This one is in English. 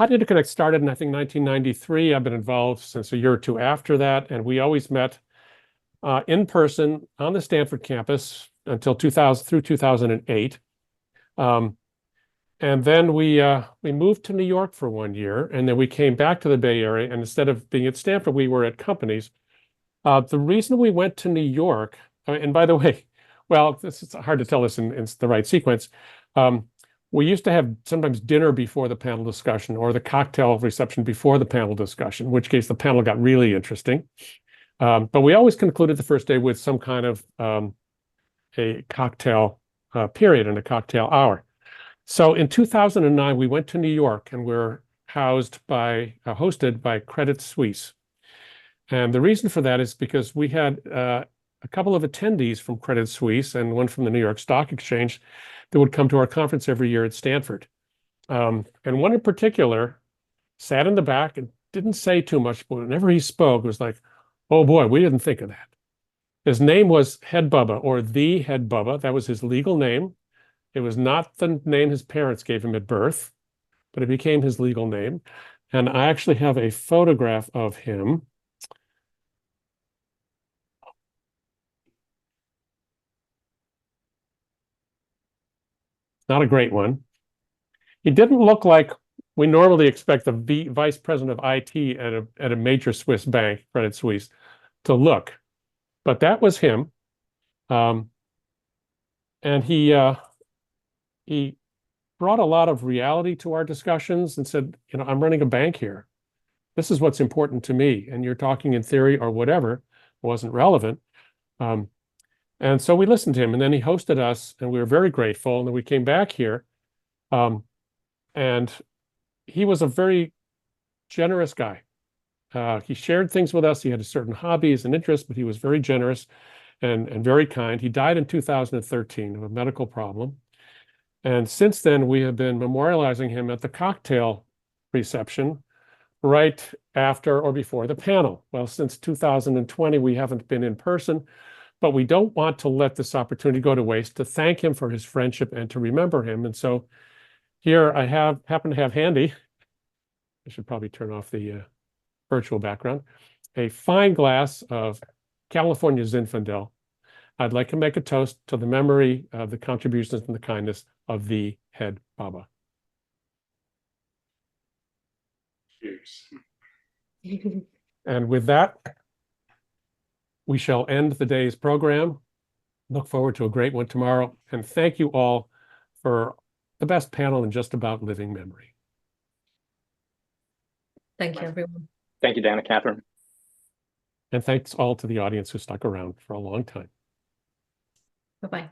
HOTI Interconnect started in, I think, 1993. I've been involved since a year or two after that, and we always met in person on the Stanford campus until 2000 through 2008. And then we moved to New York for 1 year, and then we came back to the Bay Area. And instead of being at Stanford, we were at companies. The reason we went to New York, and by the way, well, this is hard to tell this in the right sequence. We used to have sometimes dinner before the panel discussion or the cocktail reception before the panel discussion, in which case the panel got really interesting. But we always concluded the first day with some kind of a cocktail period and a cocktail hour. So in 2009, we went to New York and we're hosted by Credit Suisse. And the reason for that is because we had a couple of attendees from Credit Suisse and one from the New York Stock Exchange that would come to our conference every year at Stanford. And one in particular sat in the back and didn't say too much, but whenever he spoke, it was like, oh boy, we didn't think of that. His name was Head Bubba, or the Head Bubba. That was his legal name. It was not the name his parents gave him at birth, but it became his legal name. And I actually have a photograph of him. Not a great one. He didn't look like we normally expect the vice president of IT at a major Swiss bank, Credit Suisse, to look. But that was him. And he brought a lot of reality to our discussions and said, I'm running a bank here. This is what's important to me. And you're talking in theory or whatever. It wasn't relevant. And so we listened to him, and then he hosted us, and we were very grateful. And then we came back here, and he was a very generous guy. He shared things with us. He had a certain hobbies and interests, but he was very generous and very kind. He died in 2013 of a medical problem. And since then, we have been memorializing him at the cocktail reception right after or before the panel. Well, since 2020, we haven't been in person, but we don't want to let this opportunity go to waste to thank him for his friendship and to remember him. And so here I happen to have handy, I should probably turn off the virtual background, a fine glass of California Zinfandel. I'd like to make a toast to the memory of the contributions and the kindness of the Head Bubba. Cheers. And with that, we shall end the day's program. Look forward to a great one tomorrow. And thank you all for the best panel in just about living memory. Thank you, everyone. Thank you, Dan and Catherine. And thanks all to the audience who stuck around for a long time. Bye-bye.